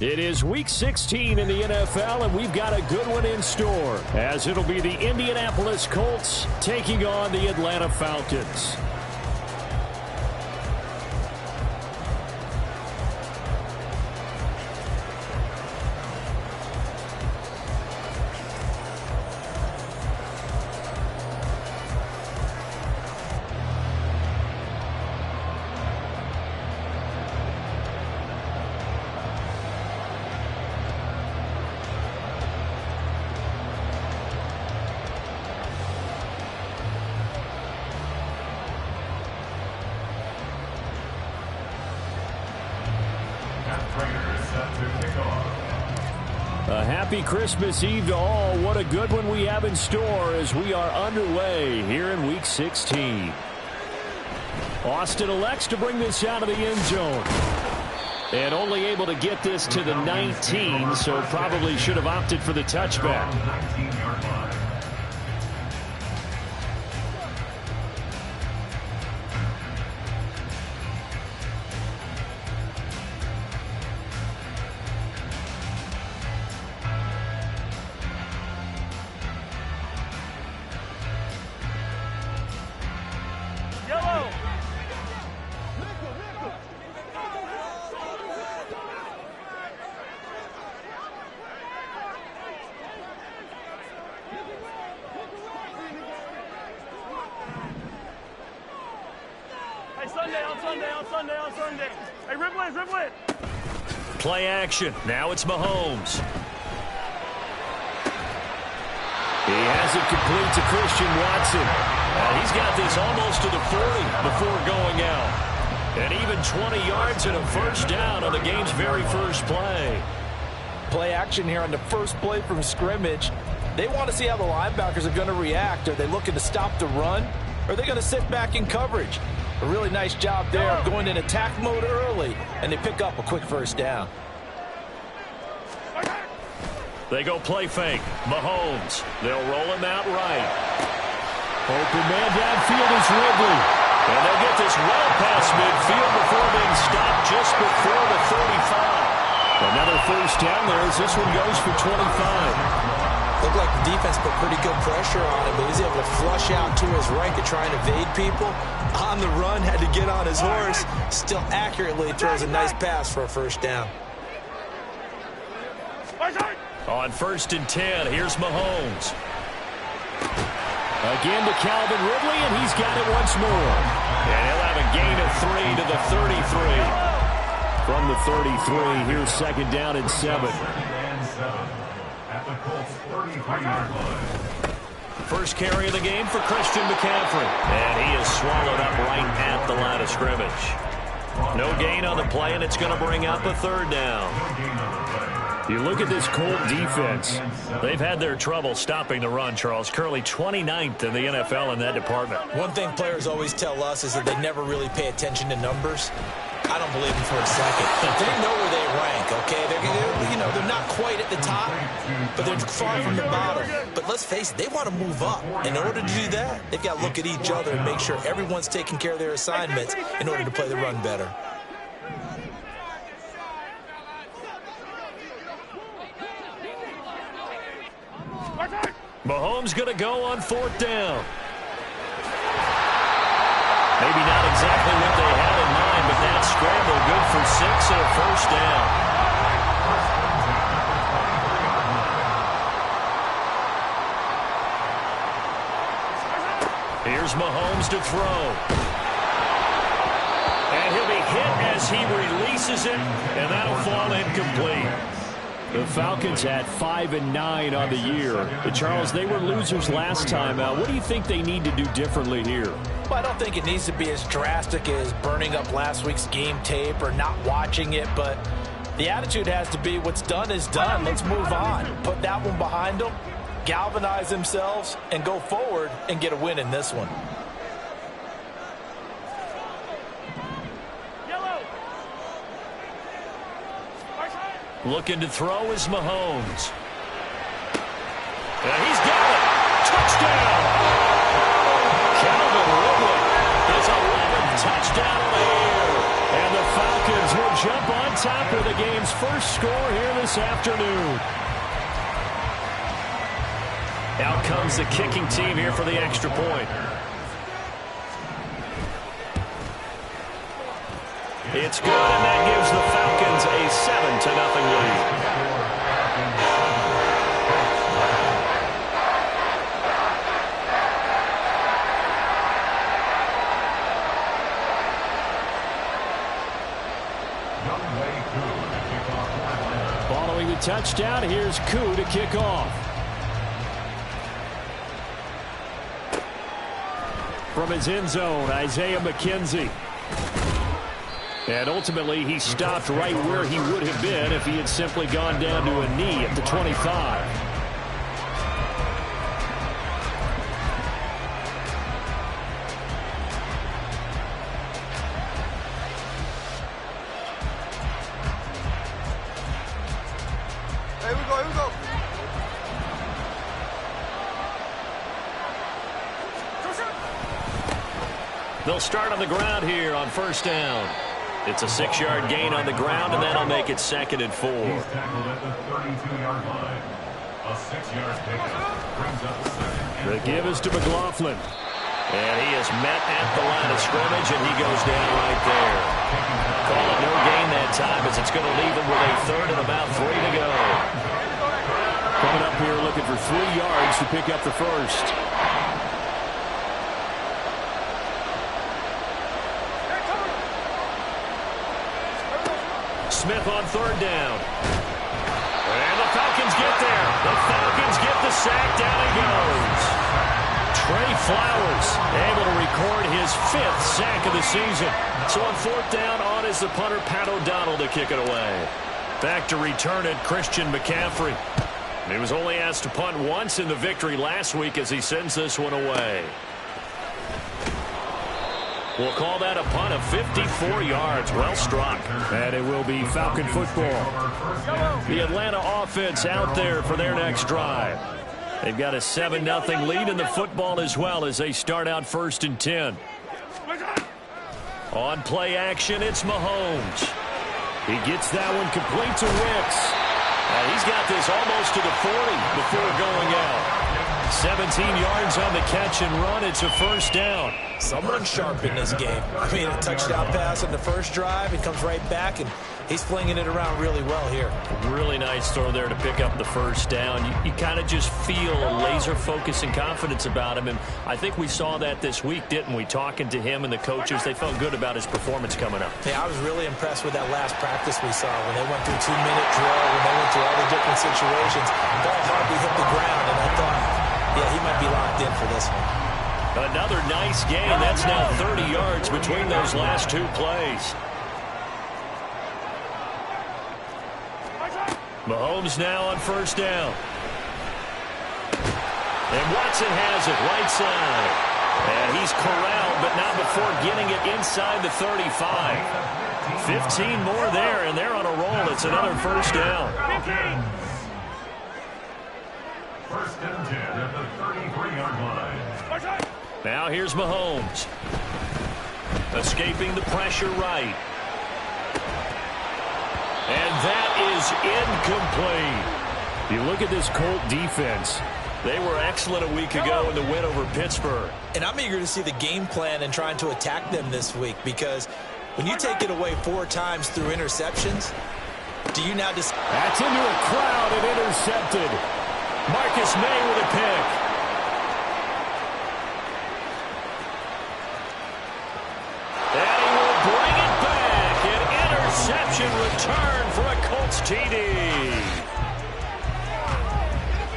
It is Week 16 in the NFL, and we've got a good one in store, as it'll be the Indianapolis Colts taking on the Atlanta Falcons. A happy Christmas Eve to all. What a good one we have in store as we are underway here in Week 16. Austin elects to bring this out of the end zone. And only able to get this to the 19, so probably should have opted for the touchback. Sunday. Hey, Riplet. Play action. Now it's Mahomes. He has it complete to Christian Watson. He's got this almost to the 40 before going out. And even 20 yards and a first down on the game's very first play. Play action here on the first play from scrimmage. They want to see how the linebackers are going to react. Are they looking to stop the run? Or are they going to sit back in coverage? A really nice job there of going in attack mode early, and they pick up a quick first down. They go play fake. Mahomes. They'll roll him out right. Open man downfield is Ridley. And they'll get this well past midfield before being stopped just before the 35. Another first down there as this one goes for 25. Looked like the defense put pretty good pressure on him, but he's able to flush out to his right to try and evade people. On the run, had to get on his horse. Still accurately throws a nice pass for a first down. On 1st and 10, here's Mahomes. Again to Calvin Ridley, and he's got it once more. And he'll have a gain of 3 to the 33. From the 33, here's 2nd down and 7. At the Colts 35-yard line. First carry of the game for Christian McCaffrey. And he is swallowed up right at the line of scrimmage. No gain on the play, and it's going to bring up a 3rd down. You look at this Colt defense. They've had their trouble stopping the run, Charles. Currently 29th in the NFL in that department. One thing players always tell us is that they never really pay attention to numbers. I don't believe them for a second. They know where they rank, okay? They're not quite at the top, but they're far from the bottom. But let's face it, they want to move up. In order to do that, they've got to look at each other and make sure everyone's taking care of their assignments in order to play the run better. Mahomes going to go on 4th down. Maybe not exactly what they had in mind, but that scramble good for 6 and a first down. Here's Mahomes to throw. And he'll be hit as he releases it, and that'll fall incomplete. The Falcons had 5-9 on the year. Charles, they were losers last time out. What do you think they need to do differently here? Well, I don't think it needs to be as drastic as burning up last week's game tape or not watching it, but the attitude has to be what's done is done. Let's move on. Put that one behind them, galvanize themselves, and go forward and get a win in this one. Looking to throw is Mahomes. And he's got it. Touchdown. Calvin Ridley, his 11th touchdown of the year. And the Falcons Falcons will jump on top with the game's first score here this afternoon. Out comes the kicking team here for the extra point. It's good, and that gives the Falcons a 7-0 lead. Following the touchdown, here's Koo to kick off. From his end zone, Isaiah McKenzie. And ultimately, he stopped right where he would have been if he had simply gone down to a knee at the 25. Here we go, here we go. They'll start on the ground here on first down. It's a 6-yard gain on the ground, and that'll make it 2nd and 4. He's tackled at the 32-yard line. A 6-yard pickup brings up second. The give is to McLaughlin. And he is met at the line of scrimmage, and he goes down right there. Call it no gain that time, as it's going to leave him with a 3rd and about 3 to go. Coming up here looking for 3 yards to pick up the first. Smith on 3rd down. And the Falcons get there. The Falcons get the sack. Down he goes. Trey Flowers able to record his 5th sack of the season. So on 4th down, on is the punter, Pat O'Donnell, to kick it away. Back to return it, Christian McCaffrey. He was only asked to punt once in the victory last week as he sends this one away. We'll call that a punt of 54 yards. Well struck. And it will be Falcon football. The Atlanta offense out there for their next drive. They've got a 7-0 lead in the football as well as they start out 1st and 10. On play action, it's Mahomes. He gets that one complete to Wicks. And he's got this almost to the 40 before going out. 17 yards on the catch and run. It's a 1st down. Someone sharp in this game. I mean, a touchdown pass on the first drive. He comes right back, and he's flinging it around really well here. Really nice throw there to pick up the 1st down. You kind of just feel a laser focus and confidence about him, and I think we saw that this week, didn't we? Talking to him and the coaches, they felt good about his performance coming up. Yeah, I was really impressed with that last practice we saw when they went through 2-minute drill, when they went through all the different situations. Ball hardly hit the ground, and I thought, yeah, he might be locked in for this one. Another nice gain. That's now 30 yards between those last 2 plays. Mahomes now on 1st down. And Watson has it right side. And he's corralled, but not before getting it inside the 35. 15 more there, and they're on a roll. It's another 1st down. 1st and 10 at the 33-yard line. Now here's Mahomes. Escaping the pressure right. And that is incomplete. You look at this Colt defense. They were excellent a week ago in the win over Pittsburgh. And I'm eager to see the game plan and trying to attack them this week, because when you take it away 4 times through interceptions, do you now just... That's into a crowd and intercepted. Marcus May with a pick. And he will bring it back. An interception return for a Colts TD.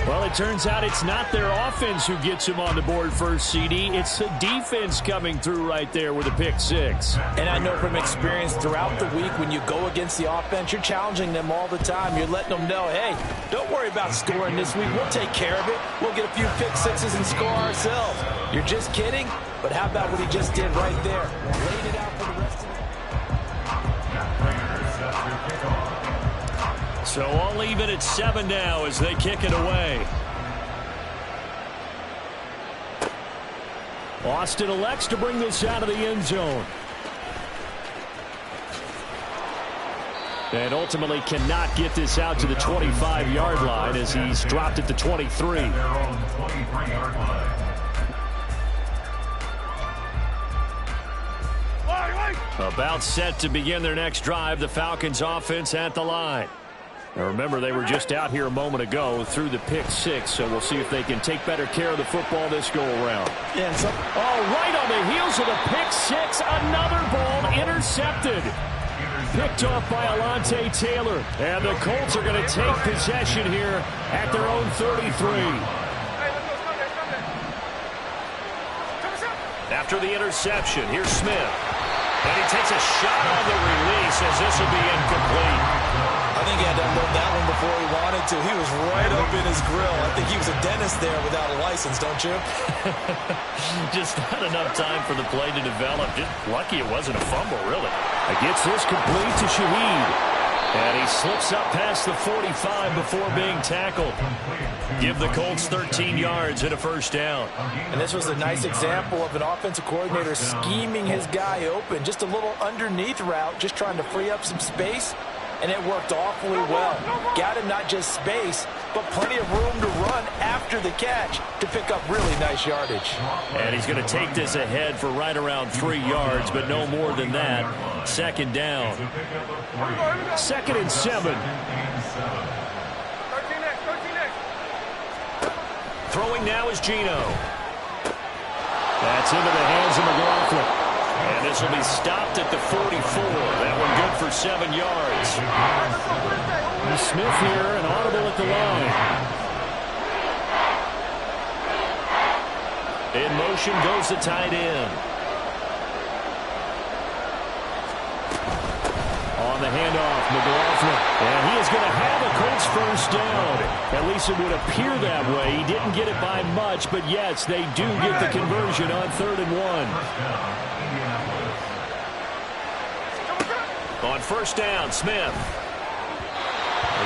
Well, it turns out it's not their offense who gets him on the board first, CD. It's the defense coming through right there with a pick 6. And I know from experience throughout the week, when you go against the offense, you're challenging them all the time. You're letting them know, hey, don't worry about scoring this week. We'll take care of it. We'll get a few pick 6s and score ourselves. You're just kidding? But how about what he just did right there? Laid it out for the rest of the... So all even at 7 now as they kick it away. Austin elects to bring this out of the end zone. And ultimately cannot get this out to the 25-yard line as he's dropped at the 23. At their own 23-yard line. About set to begin their next drive, the Falcons offense at the line. Now remember, they were just out here a moment ago through the pick six, so we'll see if they can take better care of the football this go-around. Yeah, right on the heels of the pick six, another ball intercepted. Picked off by Alontae Taylor. And the Colts are going to take possession here at their own 33. After the interception, here's Smith. And he takes a shot on the release as this will be incomplete. I think he had to unload that one before he wanted to. He was right up in his grill. I think he was a dentist there without a license, don't you? Just not enough time for the play to develop. Just lucky it wasn't a fumble, really. He gets this complete to Shaheed. And he slips up past the 45 before being tackled. Give the Colts 13 yards and a first down. And this was a nice example of an offensive coordinator scheming his guy open. Just a little underneath route, just trying to free up some space. And it worked awfully well. Got him not just space, but plenty of room to run after the catch to pick up really nice yardage. And he's going to take this ahead for right around 3 yards, but no more than that. Second down. 2nd and 7. Throwing now is Geno. That's into the hands of McLaughlin. And this will be stopped at the 44. That one good for 7 yards. Smith here, an audible at the line. In motion goes the tight end. On the handoff, McLaughlin. And he is going to have a Colts first down. At least it would appear that way. He didn't get it by much, but yes, they do get the conversion on 3rd and 1. On first down, Smith.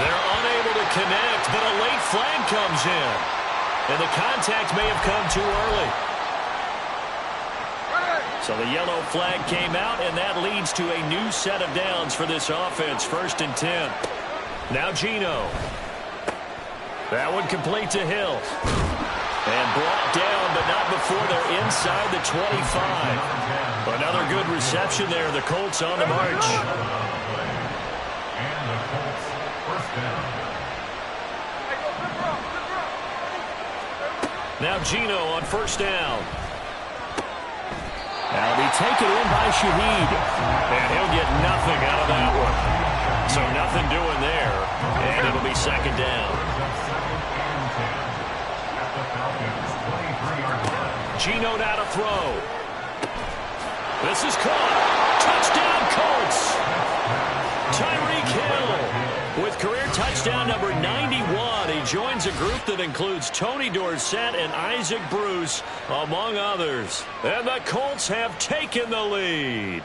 They're unable to connect, but a late flag comes in. And the contact may have come too early. So the yellow flag came out, and that leads to a new set of downs for this offense. 1st and 10. Now Geno. That one complete to Hill. And brought down, but not before they're inside the 25. Another good reception there. The Colts on the march. And the Colts first down. Now Geno on first down. That'll be taken in by Shaheed. And he'll get nothing out of that one. So nothing doing there. And it'll be 2nd down. Geno now to throw. This is caught. Touchdown, Colts. Tyreek Hill with career touchdown number 91. He joins a group that includes Tony Dorsett and Isaac Bruce, among others. And the Colts have taken the lead.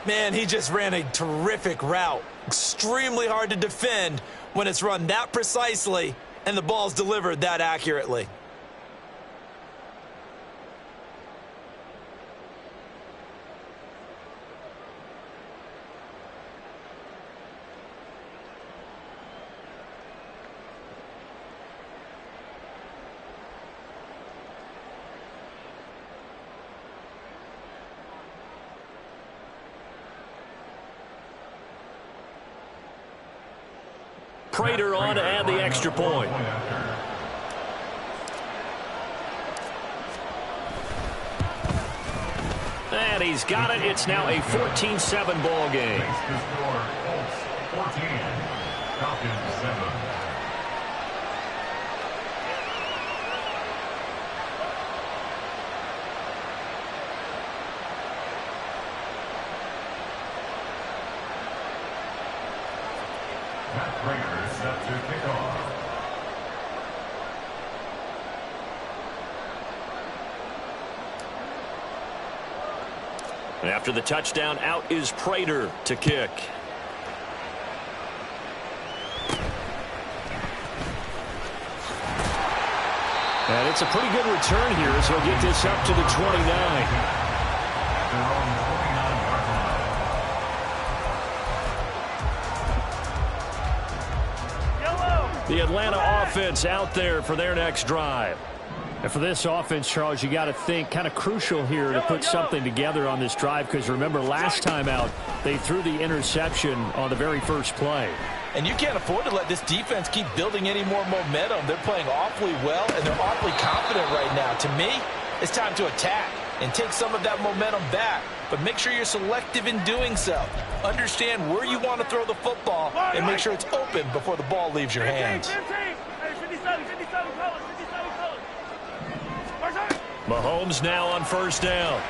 Man, he just ran a terrific route. Extremely hard to defend when it's run that precisely and the ball's delivered that accurately. Prater on to add the extra point. And he's got it. It's now a 14-7 ball game. 14, Falcons 7. Matt Prater set to kick off. And after the touchdown, out is Prater to kick. And it's a pretty good return here as he'll get this up to the 29. The Atlanta offense out there for their next drive. And for this offense, Charles, you got to think kind of crucial here to put something together on this drive, because remember last time out they threw the interception on the very first play. And you can't afford to let this defense keep building any more momentum. They're playing awfully well, and they're awfully confident right now. To me, it's time to attack and take some of that momentum back. But make sure you're selective in doing so. Understand where you want to throw the football and make sure it's open before the ball leaves your hands. Mahomes now on first down.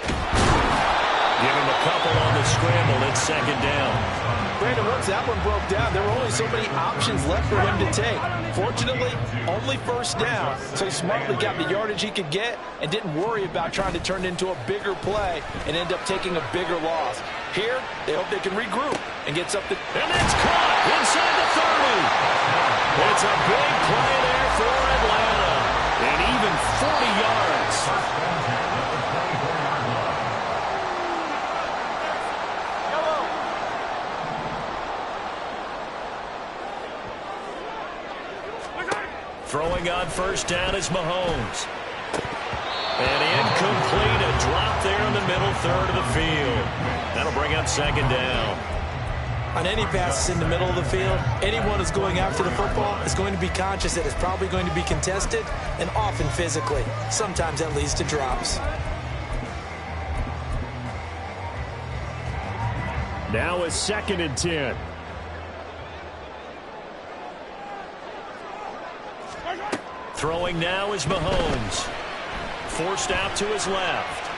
Give him a couple on the scramble. It's second down. Brandon, once that one broke down, there were only so many options left for him to take. Fortunately, only first down, so he smartly got the yardage he could get and didn't worry about trying to turn it into a bigger play and end up taking a bigger loss. Here, they hope they can regroup and get something. And it's caught inside the 30. It's a big play there for Atlanta. And even 40 yards. Throwing on first down is Mahomes. And incomplete, a drop there in the middle third of the field. That'll bring up second down. On any passes in the middle of the field, anyone who's going after the football is going to be conscious that it's probably going to be contested, and often physically. Sometimes that leads to drops. Now a 2nd and 10. Throwing now is Mahomes. Forced out to his left.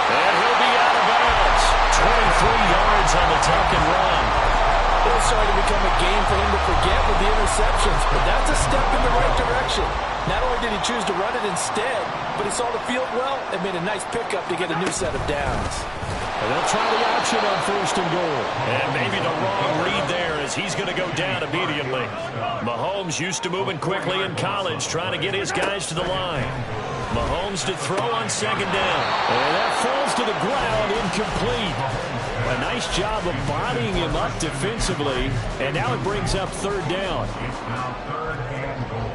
And he'll be out of bounds. 23 yards on the tuck and run. It was starting to become a game for him to forget with the interceptions, but that's a step in the right direction. Not only did he choose to run it instead, but he saw the field well and made a nice pickup to get a new set of downs. And they'll try the option on first and goal. And maybe the wrong read there as he's going to go down immediately. Mahomes used to moving quickly in college, trying to get his guys to the line. Mahomes to throw on second down. And that falls to the ground, incomplete. A nice job of bodying him up defensively. And now it brings up third down. It's now 3rd and goal.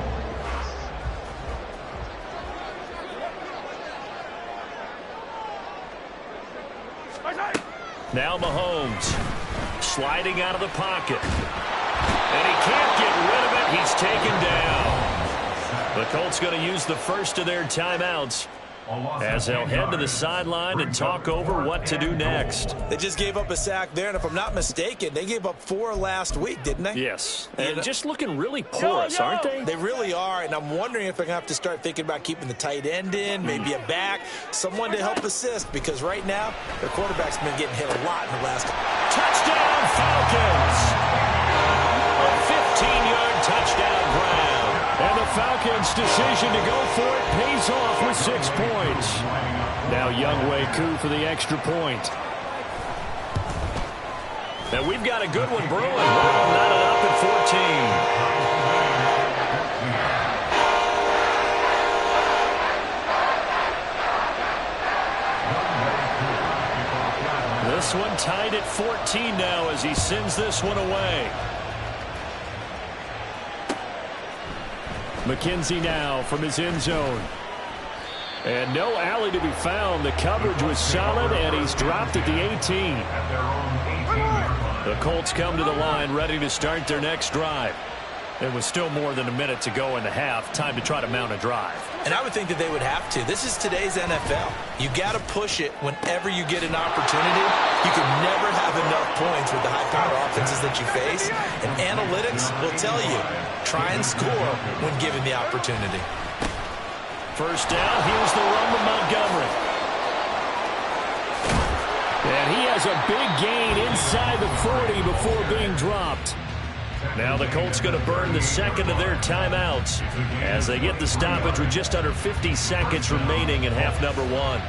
Now Mahomes sliding out of the pocket. And he can't get rid of it. He's taken down. The Colts going to use the first of their timeouts as they'll head to the sideline and talk over what to do next. They just gave up a sack there, and if I'm not mistaken, they gave up 4 last week, didn't they? Yes, and just looking really porous, aren't they? They really are, and I'm wondering if they're going to have to start thinking about keeping the tight end in, maybe a back, someone to help assist, because right now, their quarterback's been getting hit a lot in the last couple. Touchdown, Falcons! A 15-yard touchdown grab. And the Falcons' decision to go for it pays off with 6 points. Now Younghoe Koo for the extra point. And we've got a good one brewing. Well, knotted up at 14. This one tied at 14 now as he sends this one away. McKenzie now from his end zone. And no alley to be found. The coverage was solid, and he's dropped at the 18. The Colts come to the line ready to start their next drive. There was still more than a minute to go in the half. Time to try to mount a drive. And I would think that they would have to. This is today's NFL. You got to push it whenever you get an opportunity. You can never have enough points with the high-powered offenses that you face. And analytics will tell you, try and score when given the opportunity. First down, here's the run to Montgomery. And he has a big gain inside the 40 before being dropped. Now the Colts going to burn the second of their timeouts as they get the stoppage with just under 50 seconds remaining in half number 1.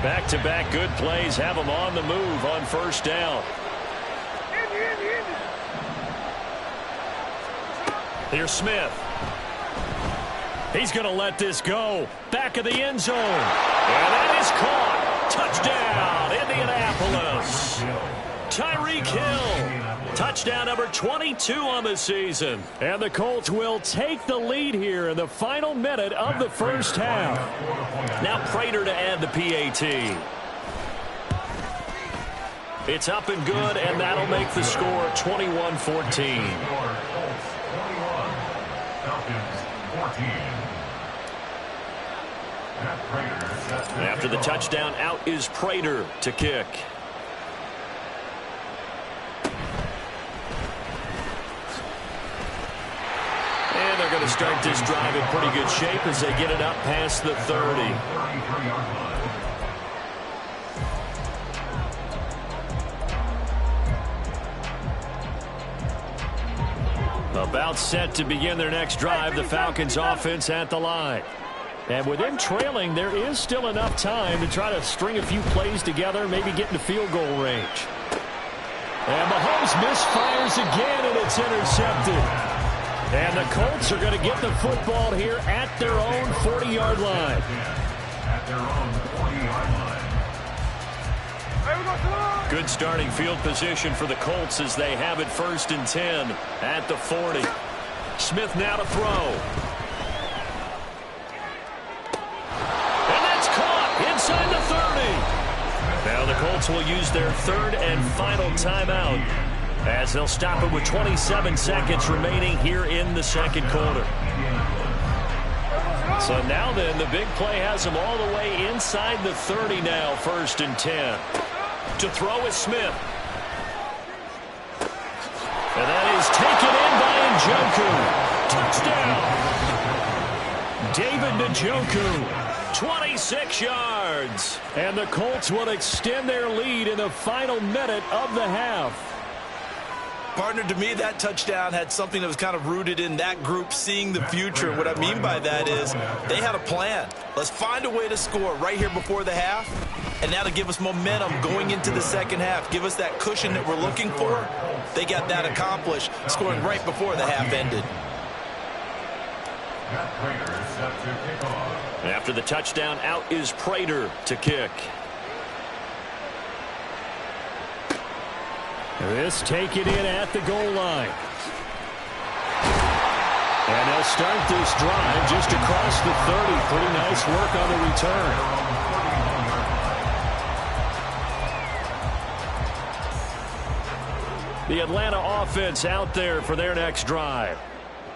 Back-to-back good plays have them on the move on first down. Here's Smith. He's going to let this go. Back of the end zone. And that is caught. Touchdown, Indianapolis. Tyreek Hill. Touchdown number 22 on the season. And the Colts will take the lead here in the final minute of the first half. Now Prater to add the PAT. It's up and good, and that'll make the score 21-14. After the touchdown, out is Prater to kick. And they're going to start this drive in pretty good shape as they get it up past the 30. About set to begin their next drive, the Falcons offense at the line. And with them trailing, there is still enough time to try to string a few plays together, maybe get into field goal range. And Mahomes misfires again, and it's intercepted. And the Colts are going to get the football here at their own 40-yard line. At their own 40-yard line. Good starting field position for the Colts as they have it 1st and 10 at the 40. Smith now to throw. Inside the 30. Now the Colts will use their 3rd and final timeout as they'll stop it with 27 seconds remaining here in the 2nd quarter. So now then, the big play has them all the way inside the 30 now, 1st and 10. To throw is Smith. And that is taken in by Njoku. Touchdown. David Njoku. 26 yards. And the Colts will extend their lead in the final minute of the half. Partner, to me, that touchdown had something that was kind of rooted in that group seeing the future. What I mean by that is they had a plan. Let's find a way to score right here before the half. And now to give us momentum going into the 2nd half, give us that cushion that we're looking for. They got that accomplished, scoring right before the half ended. After the touchdown, out is Prater to kick. This take it in at the goal line. And they'll start this drive just across the 30. Pretty nice work on the return. The Atlanta offense out there for their next drive.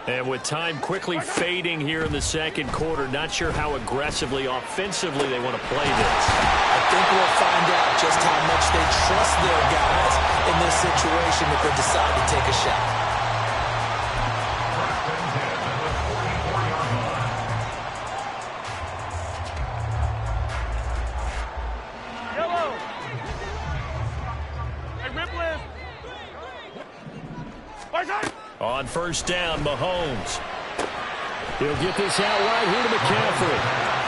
And with time quickly fading here in the 2nd quarter, not sure how aggressively, offensively they want to play this. I think we'll find out just how much they trust their guys in this situation if they decide to take a shot. Yellow. Hey, Ripley. On 1st down, Mahomes. He'll get this out right here to McCaffrey.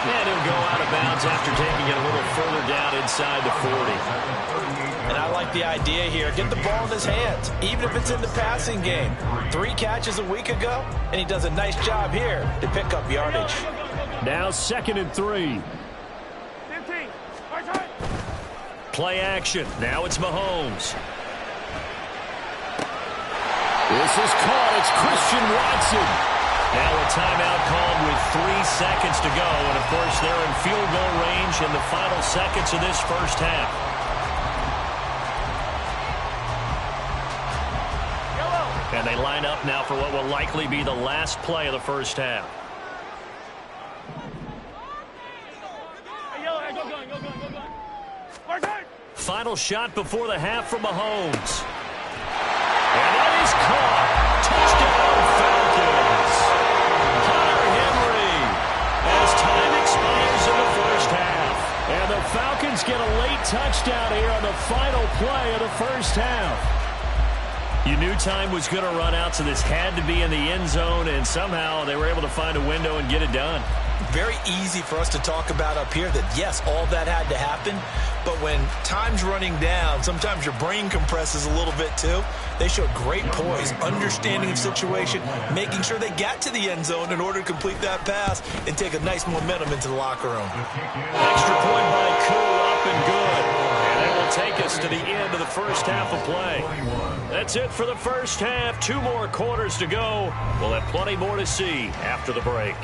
And he'll go out of bounds after taking it a little further down inside the 40. And I like the idea here. Get the ball in his hands, even if it's in the passing game. 3 catches a week ago, and he does a nice job here to pick up yardage. Now 2nd and 3. Play action. Now it's Mahomes. This is caught. It's Christian Watson. Now a timeout called with 3 seconds to go. And, of course, they're in field goal range in the final seconds of this first half. And they line up now for what will likely be the last play of the first half. Final shot before the half for Mahomes. And that is caught. Touchdown, Falcons. Hunter Henry as time expires in the first half. And the Falcons get a late touchdown here on the final play of the first half. You knew time was going to run out, so this had to be in the end zone, and somehow they were able to find a window and get it done. Very easy for us to talk about up here that, yes, all that had to happen, but when time's running down, sometimes your brain compresses a little bit too. They showed great poise, understanding of situation, making sure they got to the end zone in order to complete that pass and take a nice momentum into the locker room. Extra point by Koo, up and good. And that will take us to the end of the first half of play. That's it for the first half. 2 more quarters to go. We'll have plenty more to see after the break.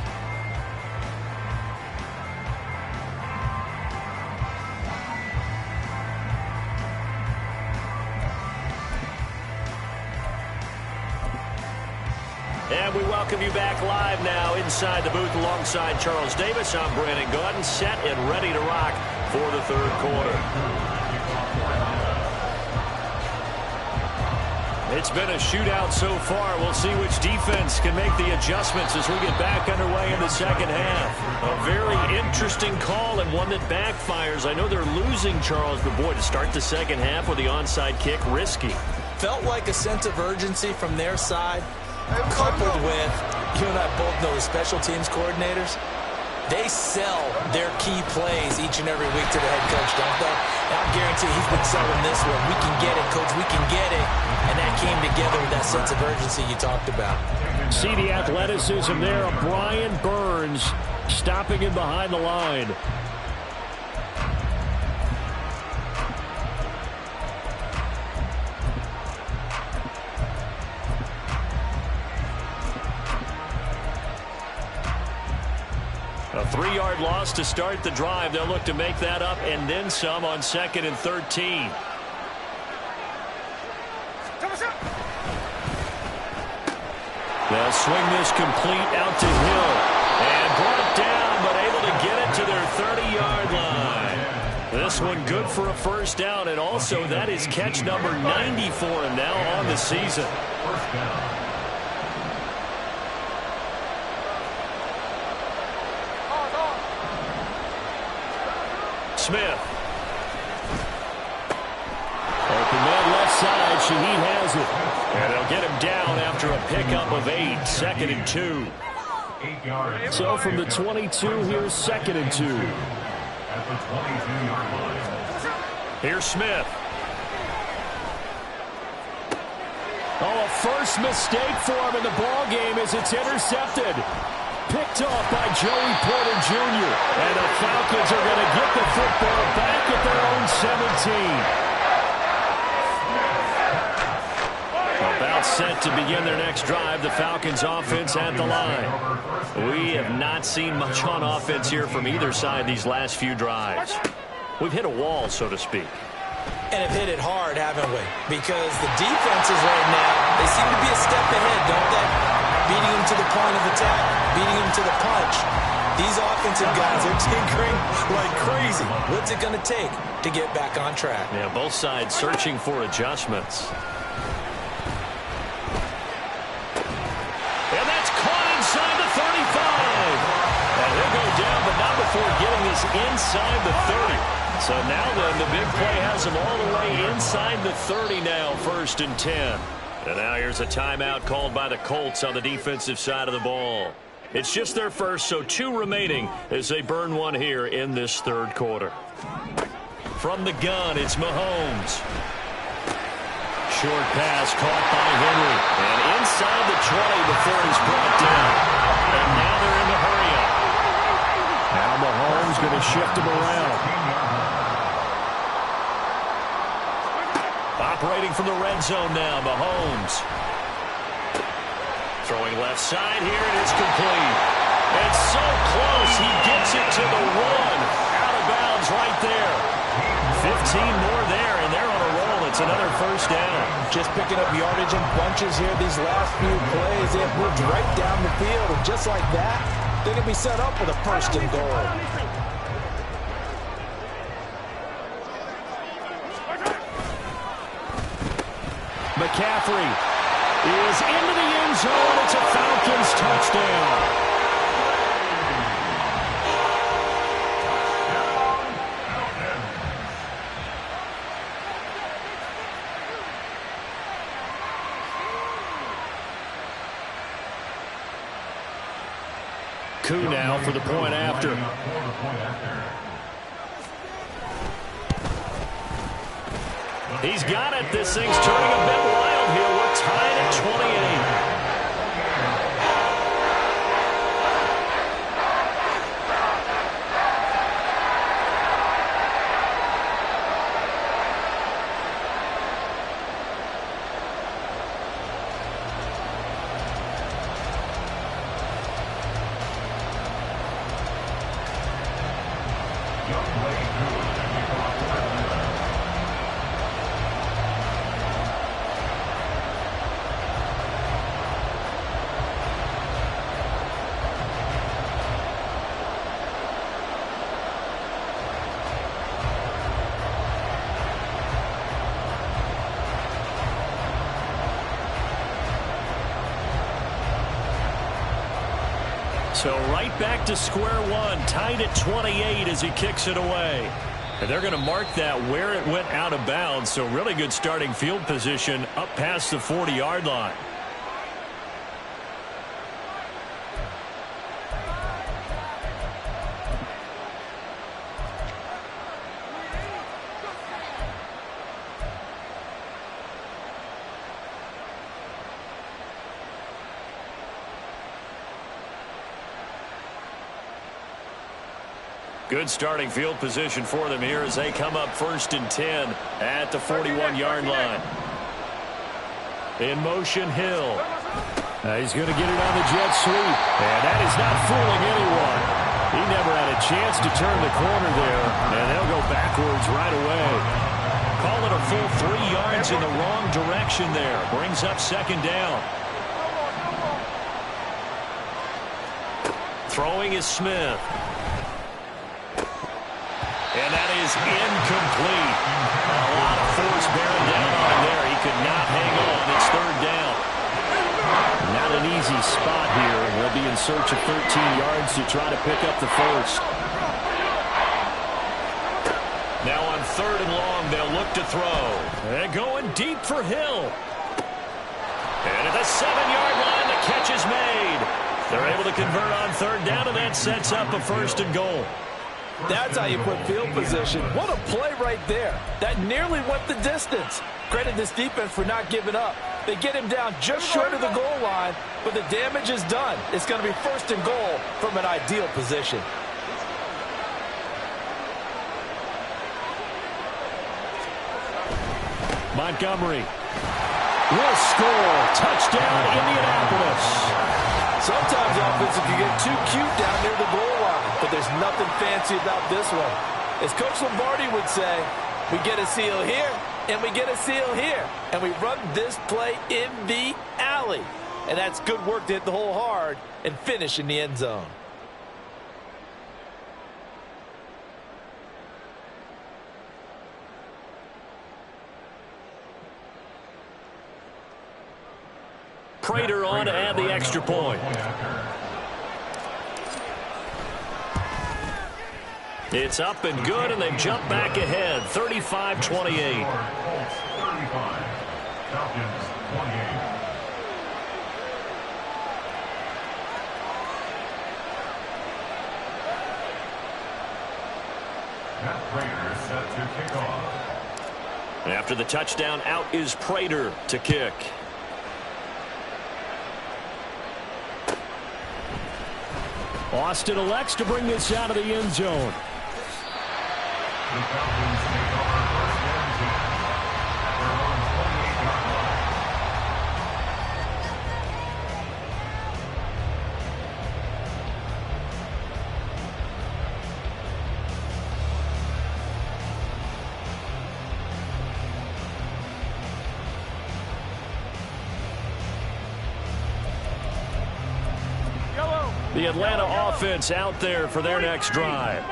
And we welcome you back live now inside the booth alongside Charles Davis. I'm Brandon Gaudin, set and ready to rock for the third quarter. It's been a shootout so far. We'll see which defense can make the adjustments as we get back underway in the second half. A very interesting call and one that backfires. I know they're losing, Charles, but boy, to start the second half with the onside kick, risky. Felt like a sense of urgency from their side, coupled with, you and I both know the special teams coordinators, they sell their key plays each and every week to the head coach, don't they? And I guarantee he's been selling this one. We can get it, coach, we can get it. And that came together with that sense of urgency you talked about. See the athleticism there of Brian Burns stopping him behind the line. A 3-yard loss to start the drive. They'll look to make that up and then some on 2nd and 13. They'll swing this complete out to Hill. And brought down, but able to get it to their 30-yard line. This one good for a first down, and also that is catch number 90 for him now on the season. First down. Smith. Open man left side. Shaheed has it. And they'll get him down after a pickup of 8. 2nd and 2. 8 yards. So from the 22, here's 2nd and 2. At the 22-yard line. Here's Smith. Oh, a first mistake for him in the ball game as it's intercepted. Picked off by Joey Porter Jr. And the Falcons are going to get the football back at their own 17. About set to begin their next drive, the Falcons offense at the line. We have not seen much on offense here from either side these last few drives. We've hit a wall, so to speak. And have hit it hard, haven't we? Because the defenses right now, they seem to be a step ahead, don't they? Beating them to the point of attack, beating them to the punch. These offensive guys are tinkering like crazy. What's it going to take to get back on track? Yeah, both sides searching for adjustments. And that's caught inside the 35. And he'll go down, but not before getting this inside the 30. So now then, the big play has him all the way inside the 30 now, 1st and 10. And now here's a timeout called by the Colts on the defensive side of the ball. It's just their first, so 2 remaining as they burn one here in this third quarter. From the gun, it's Mahomes. Short pass caught by Henry. And inside the 20 before he's brought down. And now they're in the hurry-up. Now Mahomes going to shift him around. Operating from the red zone now, Mahomes. Throwing left side here, and it's complete. It's so close, he gets it to the 1. Out of bounds right there. 15 more there, and they're on a roll. It's another first down. Just picking up yardage in bunches here these last few plays. They have moved right down the field, and just like that, they're going to be set up with a 1st and goal. McCaffrey is into the end zone. It's a Falcons touchdown. Koo now for the point after. He's got it. This thing's turning a bit wild here tied at 28. So right back to square one, tied at 28 as he kicks it away. And they're going to mark that where it went out of bounds. So really good starting field position up past the 40-yard line. Good starting field position for them here as they come up 1st and 10 at the 41-yard line. In motion, Hill. He's going to get it on the jet sweep. And that is not fooling anyone. He never had a chance to turn the corner there. And they'll go backwards right away. Call it a full 3 yards in the wrong direction there. Brings up 2nd down. Throwing is Smith. And that is incomplete. A lot of force bearing down on him there. He could not hang on. It's 3rd down. Not an easy spot here. They'll be in search of 13 yards to try to pick up the first. Now on 3rd and long, they'll look to throw. And going deep for Hill. And at the 7-yard line, the catch is made. They're able to convert on 3rd down, and that sets up a 1st and goal. That's how you put field position. What a play right there. That nearly went the distance. Credit this defense for not giving up. They get him down just short of the goal line, but the damage is done. It's going to be 1st and goal from an ideal position. Montgomery will score. Touchdown, Indianapolis. Sometimes offense can get too cute down near the goal line, but there's nothing fancy about this one. As Coach Lombardi would say, we get a seal here, and we get a seal here, and we run this play in the alley. And that's good work to hit the hole hard and finish in the end zone. Prater on to add the extra point. It's up and good, and they've jumped back ahead, 35-28. 35. Falcons 28. Matt Prater set to kick off. After the touchdown, out is Prater to kick. Austin elects to bring this out of the end zone. The Falcons take over 1st and 10 at their own 28-yard line. The Atlanta offense out there for their next drive.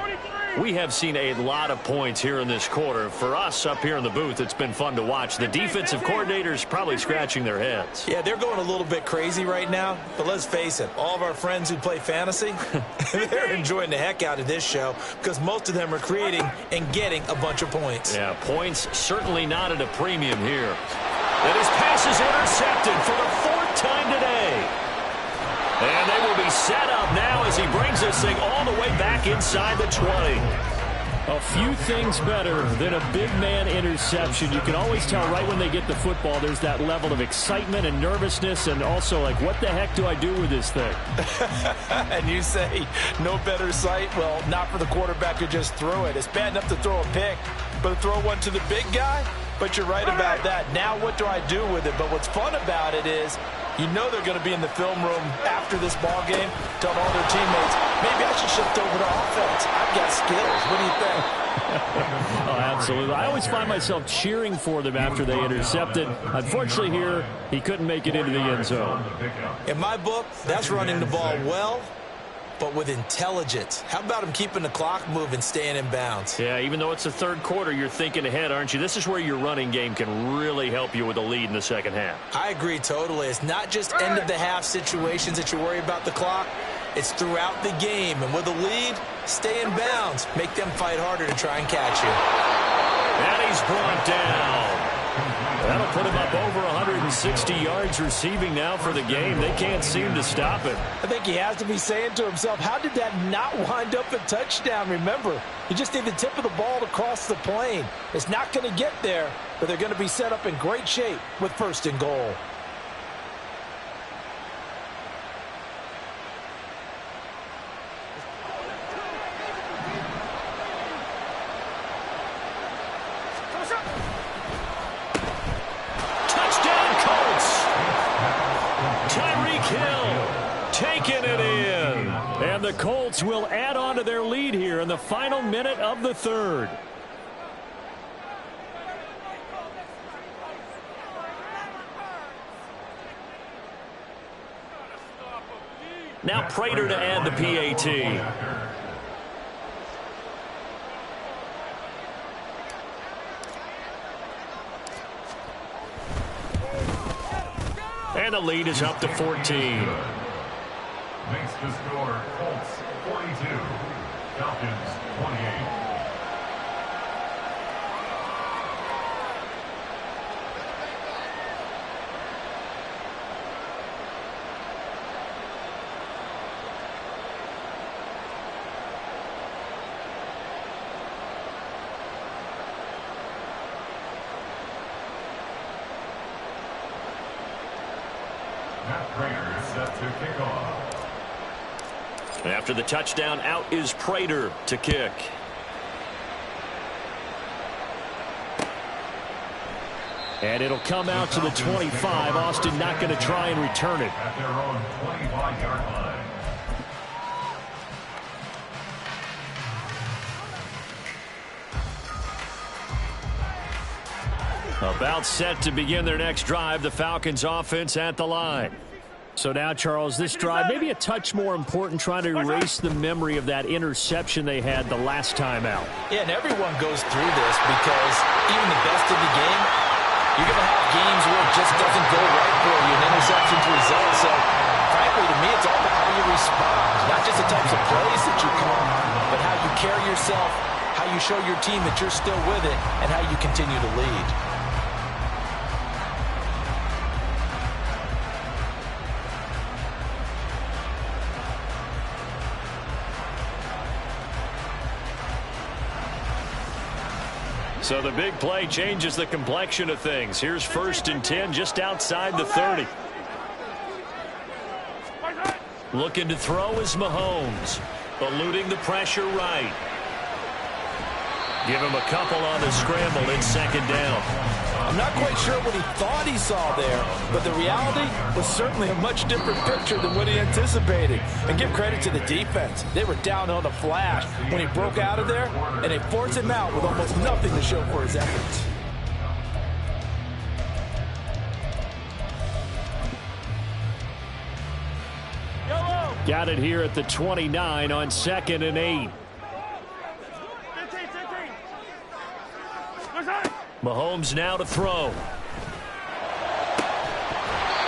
We have seen a lot of points here in this quarter. For us up here in the booth, it's been fun to watch. The defensive coordinators probably scratching their heads. Yeah, they're going a little bit crazy right now. But let's face it, all of our friends who play fantasy, they're enjoying the heck out of this show because most of them are creating and getting a bunch of points. Yeah, points certainly not at a premium here. And his pass is intercepted for the 4th time today. And they will be set up now as he brings this thing all the way back inside the 20. A few things better than a big man interception. You can always tell right when they get the football, there's that level of excitement and nervousness, and also like, what the heck do I do with this thing? And you say no better sight? Well, not for the quarterback who just threw it. It's bad enough to throw a pick, but to throw one to the big guy? But you're right about that. Now what do I do with it? But what's fun about it is you know they're going to be in the film room after this ball game telling all their teammates, maybe I should shift over to offense. I've got skills. What do you think? Oh, absolutely. I always find myself cheering for them after they intercept it. Unfortunately here, he couldn't make it into the end zone. In my book, that's running the ball well, but with intelligence. How about him keeping the clock moving, staying in bounds? Yeah, even though it's the third quarter, you're thinking ahead, aren't you? This is where your running game can really help you with a lead in the second half. I agree totally. It's not just end-of-the-half situations that you worry about the clock. It's throughout the game. And with a lead, stay in bounds. Make them fight harder to try and catch you. And he's brought down. That'll put him up over 160 yards receiving now for the game. They can't seem to stop it. I think he has to be saying to himself, how did that not wind up a touchdown? Remember, you just need the tip of the ball to cross the plane. It's not going to get there, but they're going to be set up in great shape with 1st and goal. And the Colts will add on to their lead here in the final minute of the third. Now Prater to add the PAT. And the lead is up to 14. Makes the score Colts 42, Falcons 28. Matt Prater is set to kick off. After the touchdown, out is Prater to kick. And it'll come out to the 25. Austin not going to try and return it. At their own 25-yard line. About set to begin their next drive, the Falcons offense at the line. So now, Charles, this drive maybe a touch more important, trying to erase the memory of that interception they had the last time out. Yeah, and everyone goes through this because even the best of the game, you're going to have games where it just doesn't go right for you, and interceptions result. So, frankly, to me, it's all about how you respond, not just the types of plays that you call, but how you carry yourself, how you show your team that you're still with it, and how you continue to lead. So the big play changes the complexion of things. Here's 1st and 10 just outside the 30. Looking to throw is Mahomes. Eluding the pressure right. Give him a couple on the scramble. It's 2nd down. I'm not quite sure what he thought he saw there, but the reality was certainly a much different picture than what he anticipated. And give credit to the defense. They were down on the flash when he broke out of there, and they forced him out with almost nothing to show for his efforts. Got it here at the 29 on 2nd and 8. Mahomes now to throw.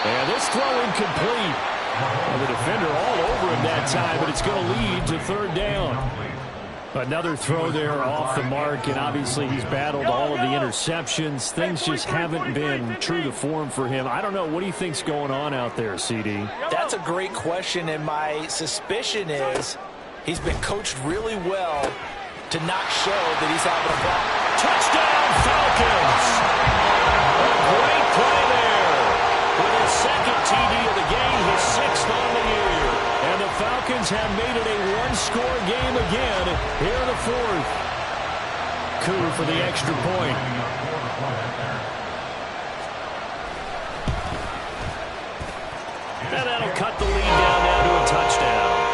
And this throw incomplete. Well, the defender all over him that time, but it's going to lead to 3rd down. Another throw there off the mark, and obviously he's battled all of the interceptions. Things just haven't been true to form for him. I don't know. What do you think's going on out there, CD? That's a great question, and my suspicion is he's been coached really well to not show that he's having a problem. Touchdown, Falcons! A great play there. With his second TD of the game, his 6th on the year. And the Falcons have made it a one-score game again here in the 4th. Koo for the extra point. And that'll cut the lead down now to a touchdown.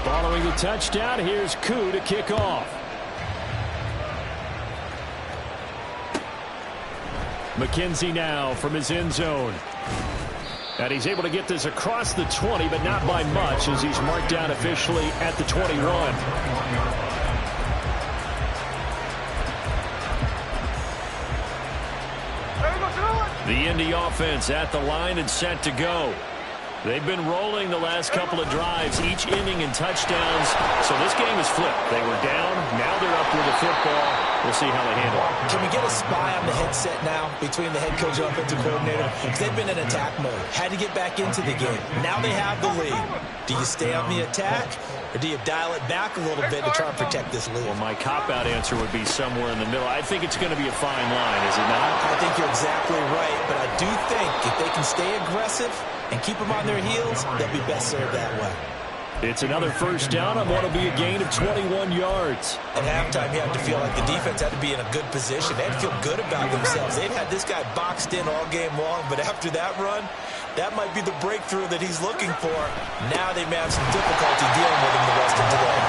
Following the touchdown, here's Koo to kick off. McKenzie now from his end zone. And he's able to get this across the 20, but not by much, as he's marked down officially at the 21. The Indy offense at the line and set to go. They've been rolling the last couple of drives, each inning in touchdowns. So this game is flipped. They were down. Now they're up with the football. We'll see how they handle it. Can we get a spy on the headset now between the head coach and offensive coordinator? Because they've been in attack mode. Had to get back into the game. Now they have the lead. Do you stay on the attack, or do you dial it back a little bit to try and protect this lead? Well, my cop-out answer would be somewhere in the middle. I think it's going to be a fine line, is it not? I think you're exactly right, but I do think if they can stay aggressive and keep them on their heels, they'll be best served that way. It's another first down on what will be a gain of 21 yards. At halftime, you have to feel like the defense had to be in a good position. They had to feel good about themselves. They've had this guy boxed in all game long, but after that run, that might be the breakthrough that he's looking for. Now they may have some difficulty dealing with him the rest of today.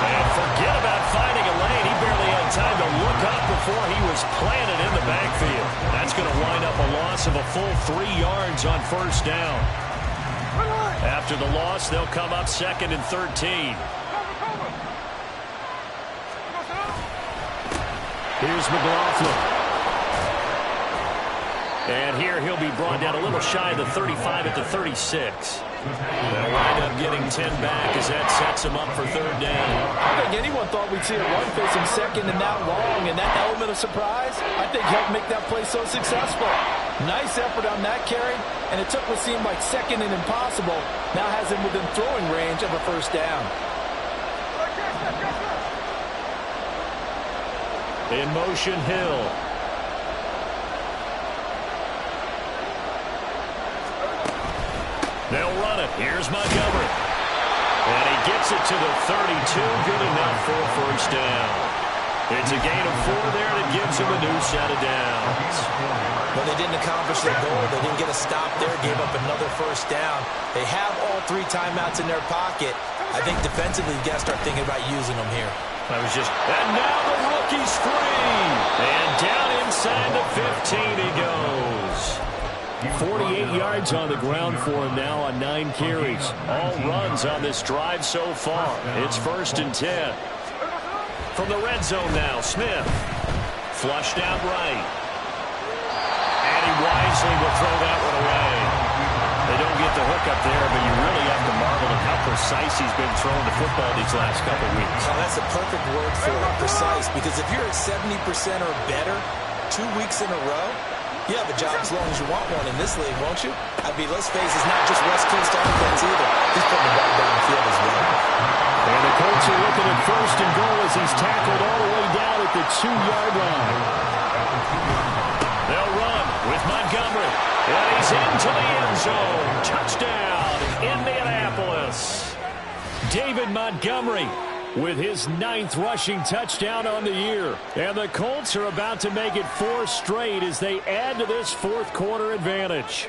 And forget about finding a lane. He barely had time to look up before he was planted in the backfield. That's going to wind up a loss of a full 3 yards on first down. After the loss, they'll come up 2nd and 13. Here's McLaughlin. And here he'll be brought down a little shy of the 35 at the 36. They'll wind up getting 10 back as that sets him up for 3rd down. I think anyone thought we'd see a run face him 2nd and that long, and that element of surprise, I think, helped make that play so successful. Nice effort on that carry, and it took what seemed like 2nd and impossible. Now has him within throwing range of a first down. In motion, Hill. They'll run it. Here's Montgomery. And he gets it to the 32. Good enough for a first down. It's a gain of 4 there that gives him a new set of downs. When they didn't accomplish their goal, they didn't get a stop there, gave up another first down. They have all 3 timeouts in their pocket. I think defensively, you got to start thinking about using them here. And now the rookie's free. And down inside the 15 he goes. 48 yards on the ground for him now on 9 carries. All runs on this drive so far. It's 1st and 10. From the red zone now, Smith. Flushed out right. And he wisely will throw that one away. They don't get the hook up there, but you really have to marvel at how precise he's been throwing the football these last couple weeks. Well, that's a perfect word for it, precise, because if you're at 70% or better 2 weeks in a row, you have a job as long as you want one in this league, won't you? I mean, let's face it, it's not just West Coast offense either. He's putting the ball downfield as well. And the Colts are looking at 1st and goal as he's tackled all the way down at the 2-yard line. They'll run with Montgomery. And he's into the end zone. Touchdown, Indianapolis. David Montgomery with his 9th rushing touchdown on the year. And the Colts are about to make it 4 straight as they add to this 4th quarter advantage.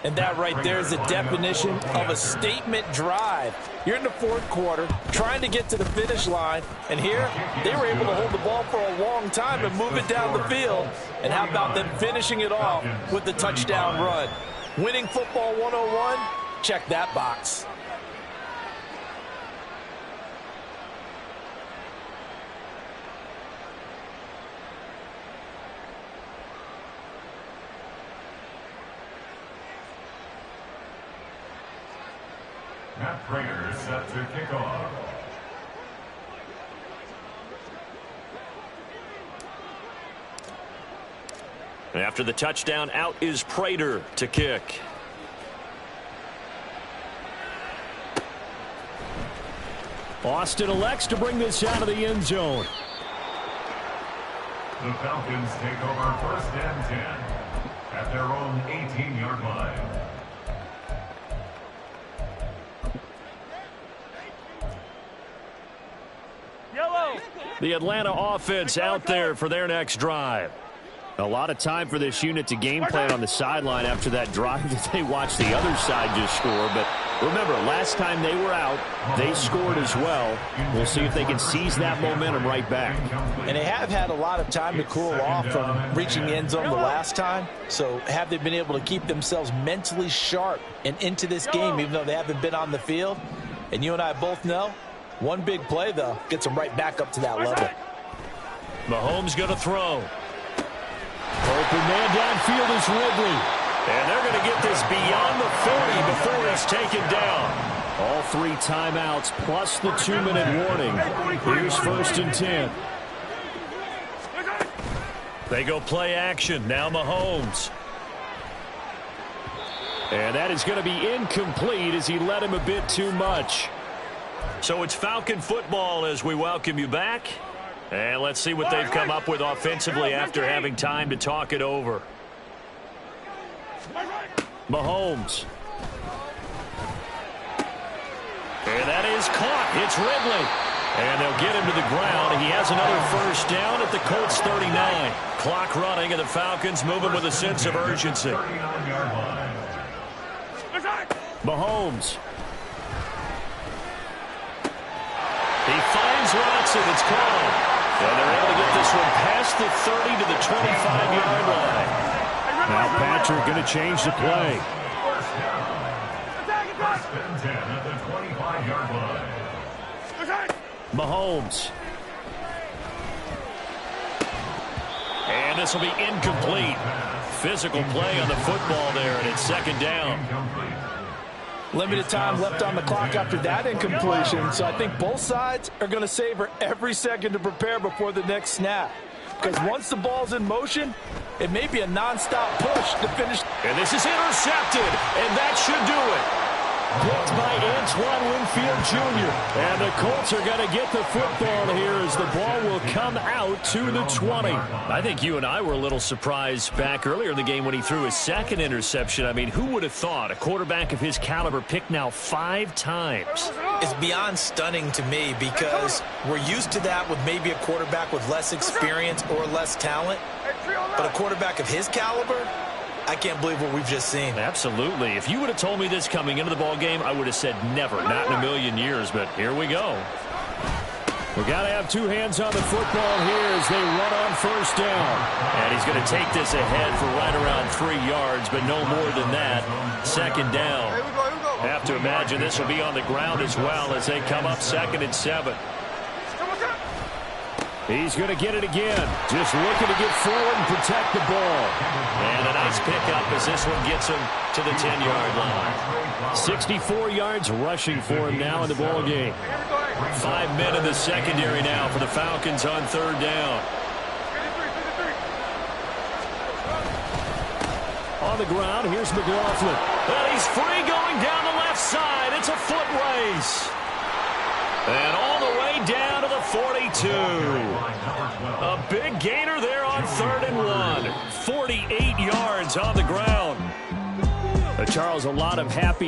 And that right there is the definition of a statement drive. You're in the 4th quarter, trying to get to the finish line, and here they were able to hold the ball for a long time and move it down the field. And how about them finishing it off with the touchdown run? Winning football 101? Check that box. Matt Prater set to kick off. After the touchdown, out is Prater to kick. Austin elects to bring this out of the end zone. The Falcons take over 1st and 10 at their own 18-yard line. Yellow. The Atlanta offense out there for their next drive. A lot of time for this unit to game plan on the sideline after that drive that they watched the other side just score. But remember, last time they were out, they scored as well. We'll see if they can seize that momentum right back. And they have had a lot of time to cool off from reaching the end zone the last time. So have they been able to keep themselves mentally sharp and into this game, even though they haven't been on the field? And you and I both know, one big play, though, gets them right back up to that level. Mahomes going to throw. Open man downfield is Ridley. And they're going to get this beyond the 40 before he's taken down. All 3 timeouts plus the 2-minute warning. Here's 1st and 10. They go play action. Now Mahomes. And that is going to be incomplete as he led him a bit too much. So it's Falcon football as we welcome you back. And let's see what they've come up with offensively after having time to talk it over. Mahomes. And that is caught. It's Ridley. And they'll get him to the ground. He has another 1st down at the Colts 39. Clock running, and the Falcons moving with a sense of urgency. Mahomes. He finds Watson. It's caught. And they're able to get this one past the 30 to the 25-yard line. Now Patrick going to change the play. 1st and 10 at the 25-yard line. Mahomes. And this will be incomplete. Physical play on the football there, and it's 2nd down. Limited time left on the clock after that incompletion, so I think both sides are going to savor every second to prepare before the next snap. Because once the ball's in motion, it may be a nonstop push to finish. And this is intercepted, and that should do it. Picked by Antoine Winfield Jr. And the Colts are going to get the football here as the ball will come out to the 20. I think you and I were a little surprised back earlier in the game when he threw his 2nd interception. I mean, who would have thought a quarterback of his caliber picked now 5 times? It's beyond stunning to me because we're used to that with maybe a quarterback with less experience or less talent. But a quarterback of his caliber, I can't believe what we've just seen. Absolutely. If you would have told me this coming into the ball game, I would have said never, not in a million years. But here we go. We got to have 2 hands on the football here as they run on 1st down. And he's going to take this ahead for right around 3 yards, but no more than that. 2nd down. Have to imagine this will be on the ground as well as they come up 2nd and 7. He's going to get it again. Just looking to get forward and protect the ball. And a nice pickup as this one gets him to the 10-yard line. 64 yards rushing for him now in the ball game. 5 men in the secondary now for the Falcons on 3rd down. On the ground, here's McLaughlin. And he's free going down the left side. It's a foot race. And all the way down to the 42. A big gainer there on 3rd and 1. 48 yards on the ground. Charles, a lot of happy